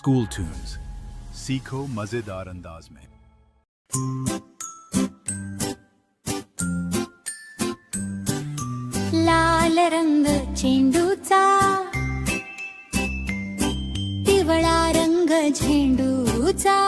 School tunes, सीखो मजेदार अंदाज में। लाल रंग चेंडूचा, पिवळा रंग झेंडूचा,